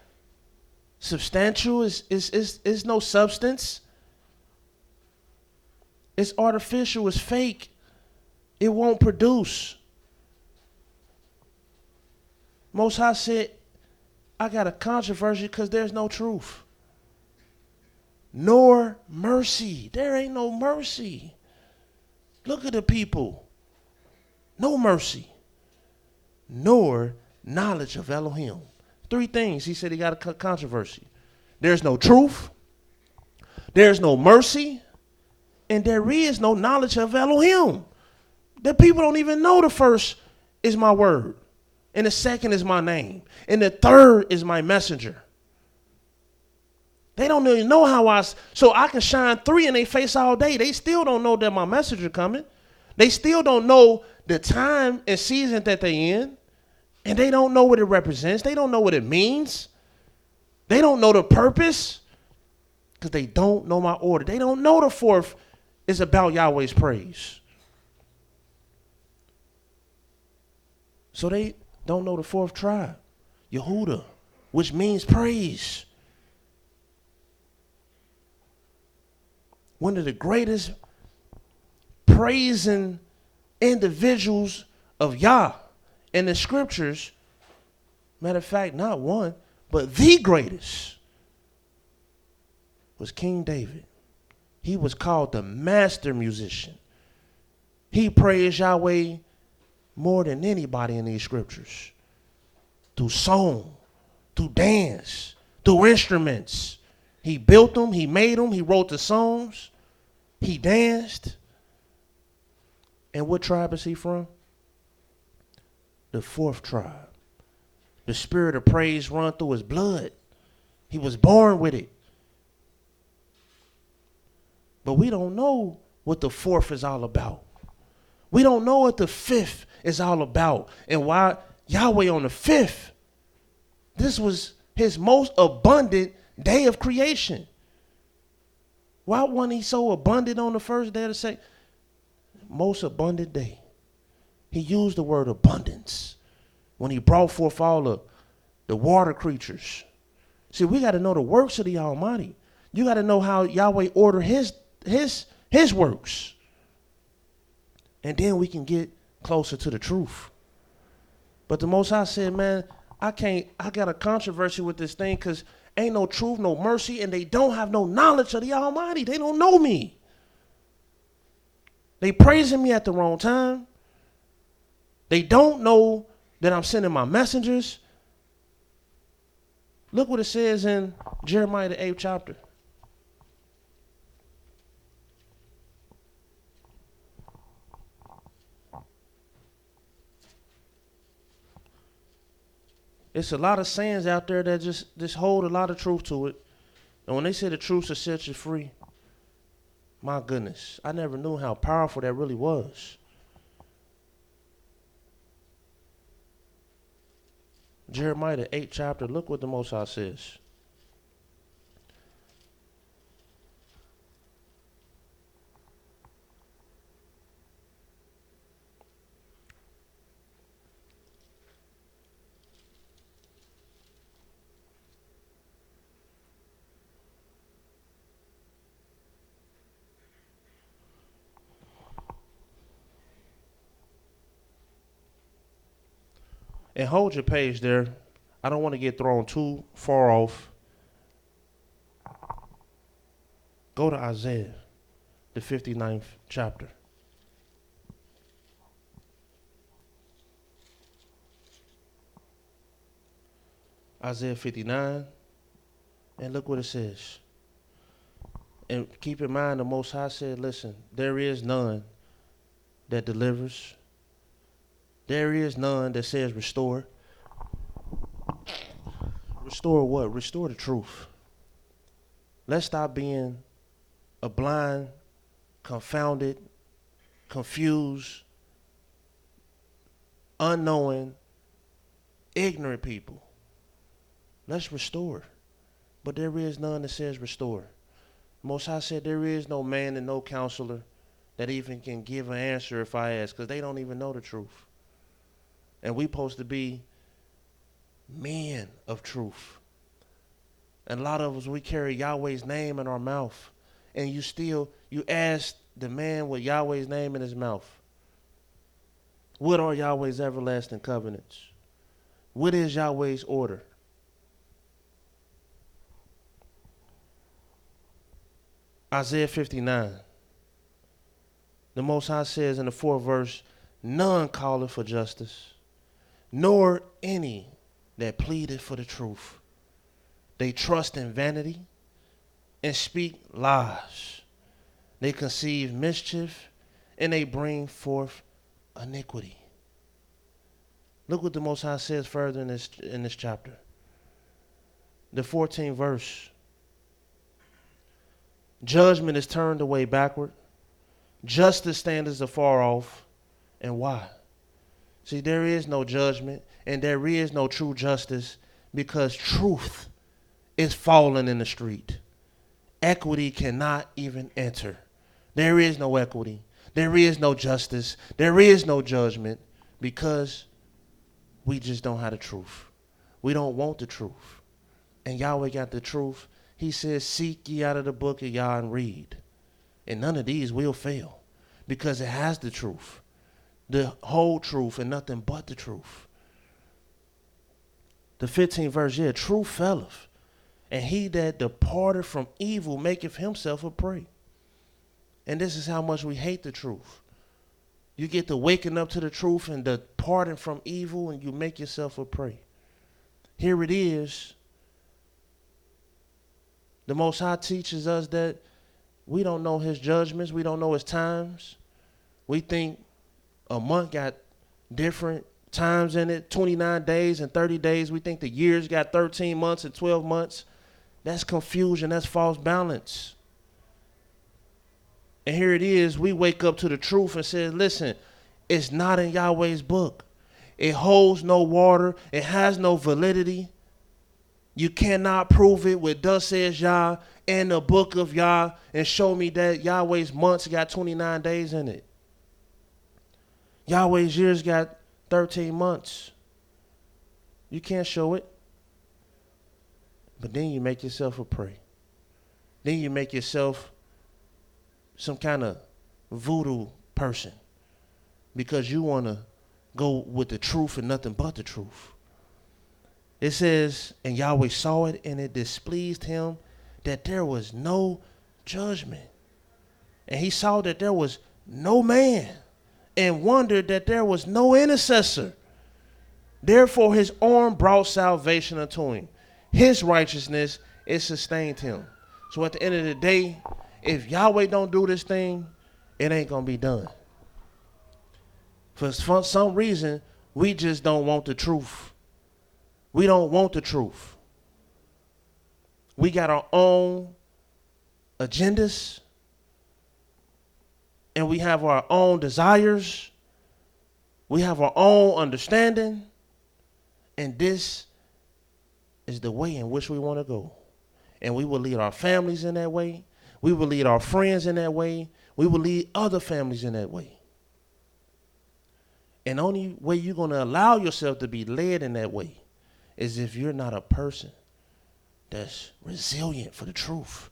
substantial. It's no substance. It's artificial. It's fake. It won't produce. Most High said, I got a controversy because there's no truth. Nor mercy. There ain't no mercy. Look at the people. No mercy. Nor knowledge of Elohim. 3 things he said he got a controversy. There's no truth. There's no mercy. And there is no knowledge of Elohim. The people don't even know the first is my word. And the second is my name. And the third is my messenger. They don't even know so I can shine 3 in their face all day. They still don't know that my messenger coming. They still don't know the time and season that they in. And they don't know what it represents. They don't know what it means. They don't know the purpose. Because they don't know my order. They don't know the 4th is about Yahweh's praise. So they don't know the 4th tribe, Yehudah, which means praise. One of the greatest praising individuals of Yah in the scriptures, matter of fact, not one, but the greatest, was King David. He was called the master musician. He praised Yahweh more than anybody in these scriptures. Through song, through dance, through instruments. He built them, he made them, he wrote the songs, he danced. And what tribe is he from? The 4th tribe. The spirit of praise run through his blood. He was born with it. But we don't know what the 4th is all about. We don't know what the 5th is all about. And why Yahweh on the 5th, this was his most abundant day of creation. Why wasn't he so abundant on the first day to say, most abundant day? He used the word abundance when he brought forth all the water creatures. See, we got to know the works of the Almighty. You got to know how Yahweh ordered his works. And then we can get closer to the truth. But the Most High said, man, I got a controversy with this thing because ain't no truth, no mercy, and they don't have no knowledge of the Almighty. They don't know me. They praising me at the wrong time. They don't know that I'm sending my messengers. Look what it says in Jeremiah the 8th chapter. It's a lot of sayings out there that just hold a lot of truth to it. And when they say the truth will set you free, my goodness, I never knew how powerful that really was. Jeremiah the 8th chapter, look what the Most High says. And hold your page there. I don't want to get thrown too far off. Go to Isaiah, the 59th chapter. Isaiah 59. And look what it says. And keep in mind, the Most High said, listen, there is none that delivers. There is none that says restore. Restore what? Restore the truth. Let's stop being a blind, confounded, confused, unknowing, ignorant people. Let's restore. But there is none that says restore. Most High said there is no man and no counselor that even can give an answer if I ask, because they don't even know the truth. And we supposed to be men of truth. And a lot of us, we carry Yahweh's name in our mouth. And you ask the man with Yahweh's name in his mouth, what are Yahweh's everlasting covenants? What is Yahweh's order? Isaiah 59. The Most High says in the 4th verse, none calleth for justice, nor any that pleadeth for the truth. They trust in vanity and speak lies. They conceive mischief and they bring forth iniquity. Look what the Most High says further in this chapter. The 14th verse. Judgment is turned away backward. Justice standeth afar off. And why? See, there is no judgment and there is no true justice because truth is fallen in the street. Equity cannot even enter. There is no equity. There is no justice. There is no judgment because we just don't have the truth. We don't want the truth. And Yahweh got the truth. He says, seek ye out of the book of Yah and read. And none of these will fail because it has the truth. The whole truth and nothing but the truth. The 15th verse, truth faileth. And he that departed from evil maketh himself a prey. And this is how much we hate the truth. You get to waking up to the truth and departing from evil and you make yourself a prey. Here it is. The Most High teaches us that we don't know his judgments. We don't know his times. We think a month got different times in it, 29 days and 30 days. We think the years got 13 months and 12 months. That's confusion. That's false balance. And here it is. We wake up to the truth and say, listen, it's not in Yahweh's book. It holds no water. It has no validity. You cannot prove it with thus says Yah and the book of Yah and show me that Yahweh's months got 29 days in it. Yahweh's years got 13 months. You can't show it. But then you make yourself a prey. Then you make yourself some kind of voodoo person because you want to go with the truth and nothing but the truth. It says, and Yahweh saw it, and it displeased him that there was no judgment. And he saw that there was no man, and wondered that there was no intercessor. Therefore his arm brought salvation unto him. His righteousness, it sustained him. So at the end of the day, if Yahweh don't do this thing, it ain't going to be done. For some reason, we just don't want the truth. We don't want the truth. We got our own agendas. And we have our own desires. We have our own understanding. And this is the way in which we want to go. And we will lead our families in that way. We will lead our friends in that way. We will lead other families in that way. And the only way you're going to allow yourself to be led in that way is if you're not a person that's resilient for the truth.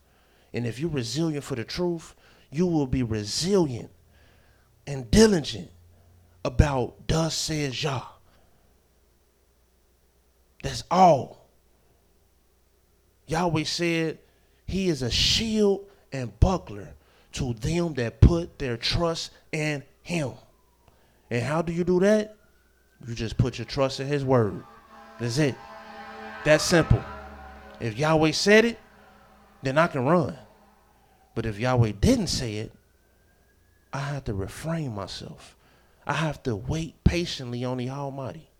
And if you're resilient for the truth, you will be resilient and diligent about thus says Yah. That's all. Yahweh said he is a shield and buckler to them that put their trust in him. And how do you do that? You just put your trust in his word. That's it. That's simple. If Yahweh said it, then I can run. But if Yahweh didn't say it, I have to refrain myself. I have to wait patiently on the Almighty.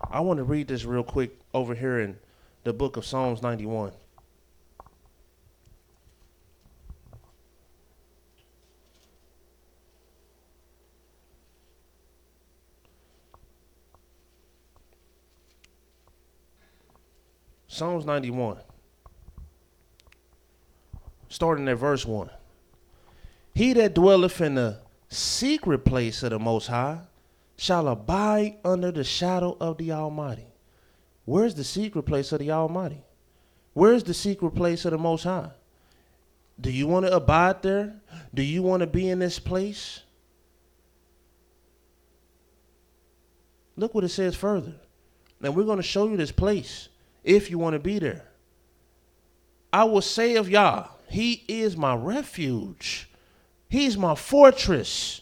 I want to read this real quick over here in the book of Psalms 91. Psalms 91. Starting at verse 1. He that dwelleth in the secret place of the Most High shall abide under the shadow of the Almighty. Where's the secret place of the Almighty? Where's the secret place of the Most High? Do you want to abide there? Do you want to be in this place? Look what it says further. Now we're going to show you this place if you want to be there. I will say of Yah, he is my refuge. He's my fortress.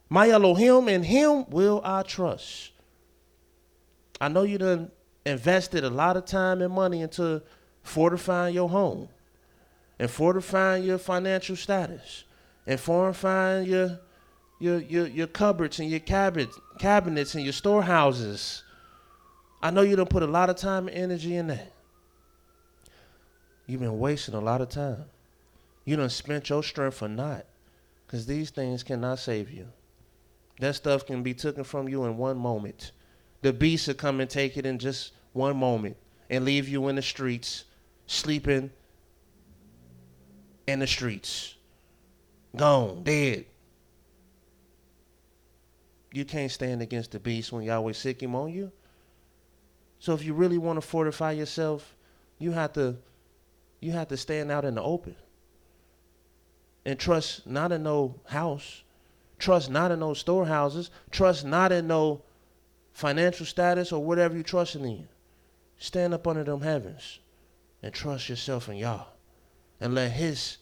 My Elohim, in him will I trust. I know you done invested a lot of time and money into fortifying your home and fortifying your financial status and fortifying your cupboards and your cabinets and your storehouses. I know you done put a lot of time and energy in that. You've been wasting a lot of time. You done spent your strength for naught, because these things cannot save you. That stuff can be taken from you in one moment. The beast will come and take it in just one moment and leave you in the streets, sleeping in the streets. Gone, dead. You can't stand against the beast when Yahweh sick him on you. So if you really want to fortify yourself, you have to stand out in the open. And trust not in no house. Trust not in no storehouses. Trust not in no financial status or whatever you're trusting in. Stand up under them heavens and trust yourself in Yah. And let his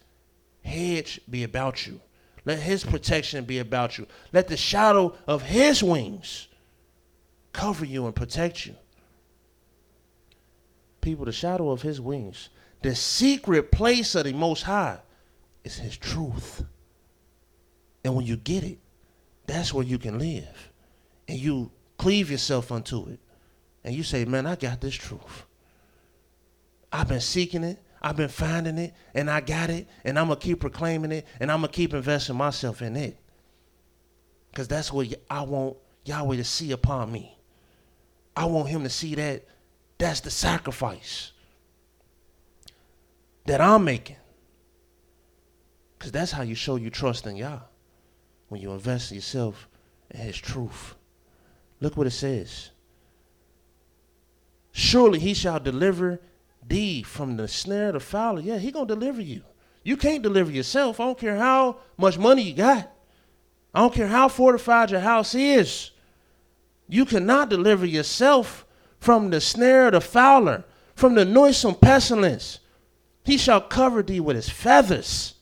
hedge be about you. Let his protection be about you. Let the shadow of his wings cover you and protect you. People, the shadow of his wings, the secret place of the Most High is his truth. And when you get it, that's where you can live. And you cleave yourself unto it. And you say, man, I got this truth. I've been seeking it. I've been finding it. And I got it. And I'm going to keep proclaiming it. And I'm going to keep investing myself in it. Because that's what I want Yahweh to see upon me. I want him to see that that's the sacrifice that I'm making. Because that's how you show you trust in Yah. When you invest in yourself in his truth. Look what it says. Surely he shall deliver thee from the snare of the fowler. Yeah, he going to deliver you. You can't deliver yourself. I don't care how much money you got. I don't care how fortified your house is. You cannot deliver yourself from the snare of the fowler, from the noisome pestilence. He shall cover thee with his feathers,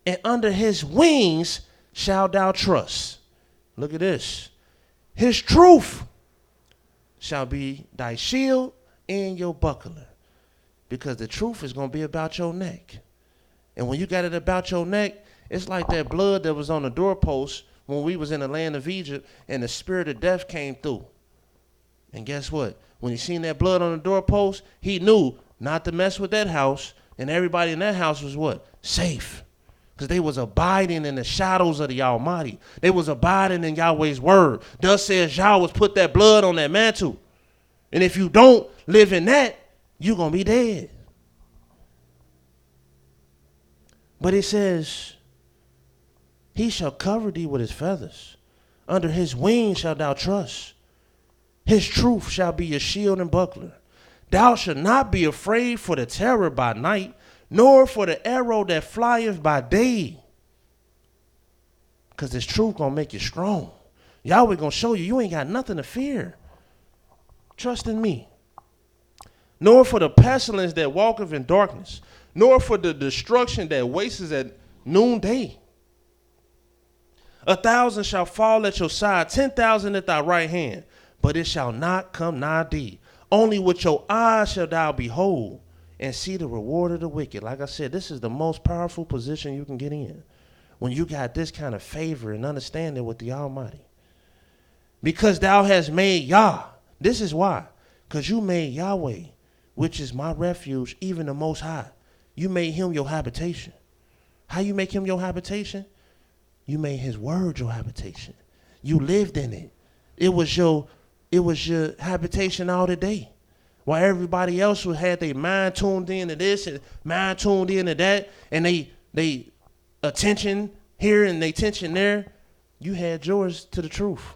and under his wings shalt thou trust. Look at this. His truth shall be thy shield and your buckler. Because the truth is going to be about your neck. And when you got it about your neck, it's like that blood that was on the doorpost when we was in the land of Egypt and the spirit of death came through. And guess what? When he seen that blood on the doorpost, he knew not to mess with that house. And everybody in that house was what? Safe. Because they was abiding in the shadows of the Almighty. They was abiding in Yahweh's word. Thus says Yah was put that blood on that mantle. And if you don't live in that, you're going to be dead. But it says, he shall cover thee with his feathers. Under his wings shalt thou trust. His truth shall be your shield and buckler. Thou shalt not be afraid for the terror by night, nor for the arrow that flieth by day. Because this truth going to make you strong. Yahweh going to show you ain't got nothing to fear. Trust in me. Nor for the pestilence that walketh in darkness, nor for the destruction that wasteth at noonday. 1,000 shall fall at your side, 10,000 at thy right hand, but it shall not come nigh thee. Only with your eyes shall thou behold and see the reward of the wicked. Like I said, this is the most powerful position you can get in when you got this kind of favor and understanding with the Almighty. Because thou hast made Yah. This is why. Because you made Yahweh, which is my refuge, even the Most High. You made him your habitation. How you make him your habitation? You made his word your habitation. You lived in it. It was your habitation all the day. While everybody else had their mind tuned into this and mind tuned into that, and they attention here and they attention there, you had yours to the truth.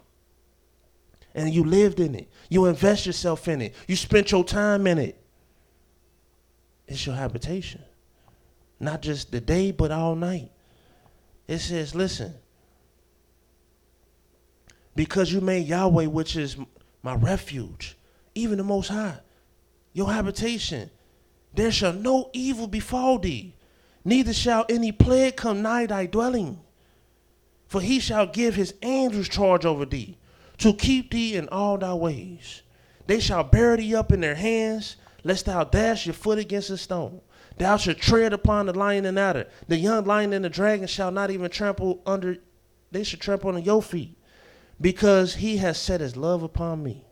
And you lived in it. You invest yourself in it. You spent your time in it. It's your habitation. Not just the day, but all night. It says, listen, because you made Yahweh, which is my refuge, even the Most High, your habitation, there shall no evil befall thee, neither shall any plague come nigh thy dwelling. For he shall give his angels charge over thee, to keep thee in all thy ways. They shall bear thee up in their hands, lest thou dash your foot against a stone. Thou shalt tread upon the lion and adder. The young lion and the dragon shall not even trample under, they shall trample under your feet, because he has set his love upon me.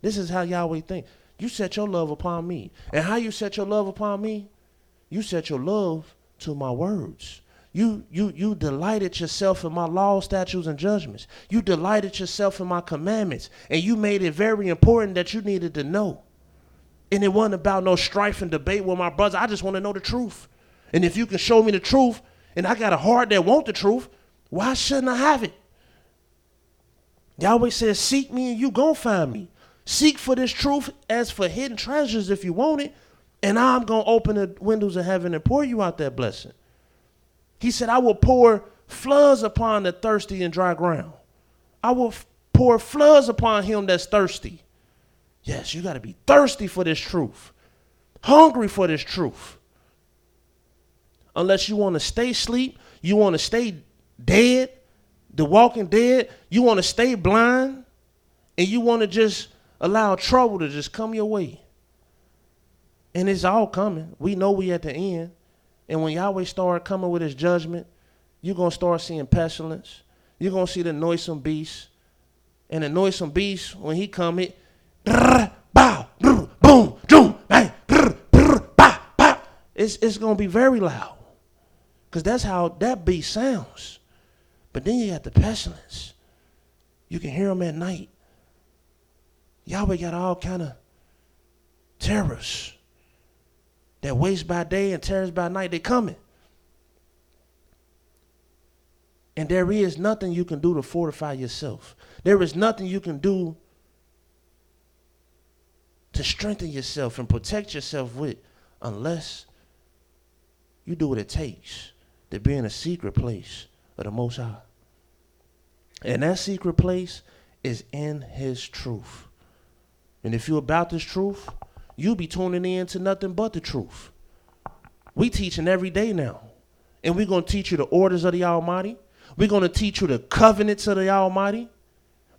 This is how Yahweh thinks. You set your love upon me. And how you set your love upon me? You set your love to my words. You delighted yourself in my laws, statutes, and judgments. You delighted yourself in my commandments. And you made it very important that you needed to know. And it wasn't about no strife and debate with my brothers. I just want to know the truth. And if you can show me the truth, and I got a heart that wants the truth, why shouldn't I have it? Yahweh says, seek me and you gon' find me. Seek for this truth as for hidden treasures if you want it. And I'm going to open the windows of heaven and pour you out that blessing. He said, I will pour floods upon the thirsty and dry ground. I will pour floods upon him that's thirsty. Yes, you got to be thirsty for this truth. Hungry for this truth. Unless you want to stay asleep, you want to stay dead, the walking dead, you want to stay blind, and you want to just allow trouble to just come your way. And it's all coming. We know we at the end. And when Yahweh start coming with his judgment, you're going to start seeing pestilence. You're going to see the noisome beast. And the noisome beast, when he come, it, bow, boom, boom, bang, bow, bow. It's going to be very loud. Because that's how that beast sounds. But then you got the pestilence. You can hear them at night. Yahweh got all kind of terrors that waste by day and terrors by night. They coming. And there is nothing you can do to fortify yourself. There is nothing you can do to strengthen yourself and protect yourself with unless you do what it takes to be in a secret place of the Most High. And that secret place is in his truth. And if you're about this truth, you'll be tuning in to nothing but the truth. We teaching every day now. And we're going to teach you the orders of the Almighty. We're going to teach you the covenants of the Almighty.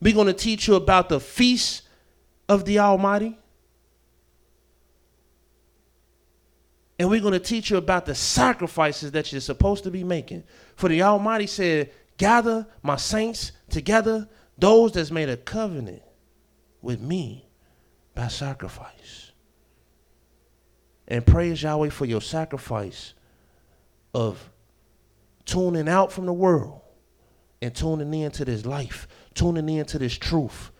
We're going to teach you about the feasts of the Almighty. And we're going to teach you about the sacrifices that you're supposed to be making. For the Almighty said, gather my saints together, those that's made a covenant with me by sacrifice. And praise Yahweh for your sacrifice of tuning out from the world and tuning into this life, tuning into this truth.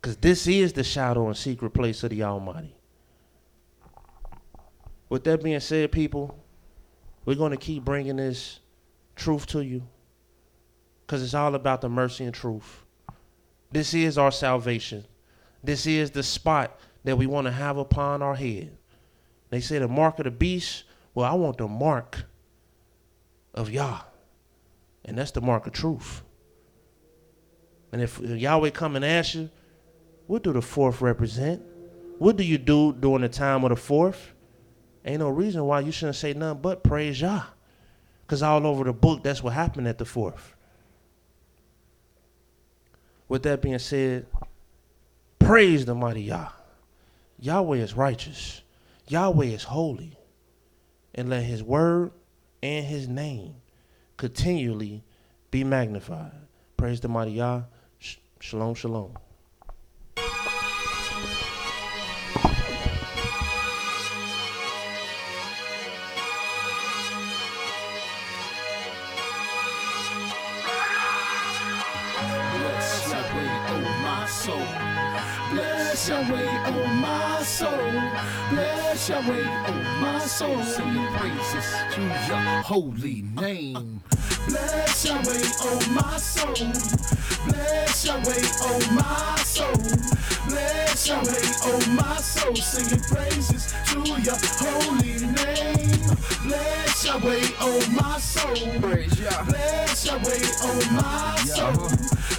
Because this is the shadow and secret place of the Almighty. With that being said, people, we're going to keep bringing this truth to you because it's all about the mercy and truth. This is our salvation. This is the spot that we want to have upon our head. They say the mark of the beast. Well, I want the mark of Yah. And that's the mark of truth. And if Yahweh come and ask you, what do the fourth represent? What do you do during the time of the fourth? Ain't no reason why you shouldn't say nothing but praise Yah. Because all over the book, that's what happened at the fourth. With that being said, praise the mighty Yah. Yahweh is righteous. Yahweh is holy. And let his word and his name continually be magnified. Praise the mighty Yah. Shalom, shalom. Bless Yahweh, oh my soul. Bless Bless Yahweh, oh my soul. Bless Yahweh, oh my soul. Singing praises to your holy name. Bless Yahweh, oh my soul. Bless Yahweh, oh my soul. Bless Yahweh, oh my soul. Singing praises to your holy name. Bless Yahweh, oh my soul. Praise Yah. Bless Yahweh, oh my soul.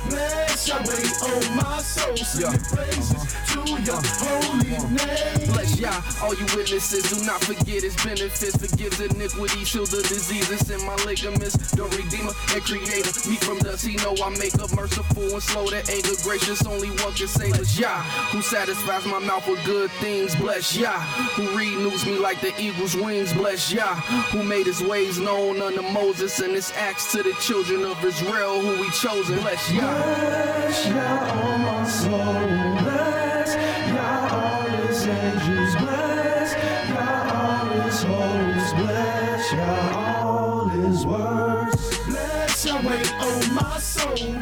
Bless Yahweh, oh my soul. Singing praises to your holy name. Bless Yah, all you witnesses, do not forget his benefits. Forgives iniquities, heal the diseases in my ligaments. The Redeemer and Creator, me from dust, he know I make up. Merciful and slow to anger, gracious, only one can say bless Yah. Who satisfies my mouth with good things, bless Yah. Who renews me like the eagle's wings, bless Yah. Who made his ways known unto Moses and his acts to the children of Israel, who he chosen, bless Yah. Bless Yah, oh my soul. Bless Yah, all his angels. Bless Yah, all his hosts. Bless Yah, all his words. Bless Yahweh, oh my soul.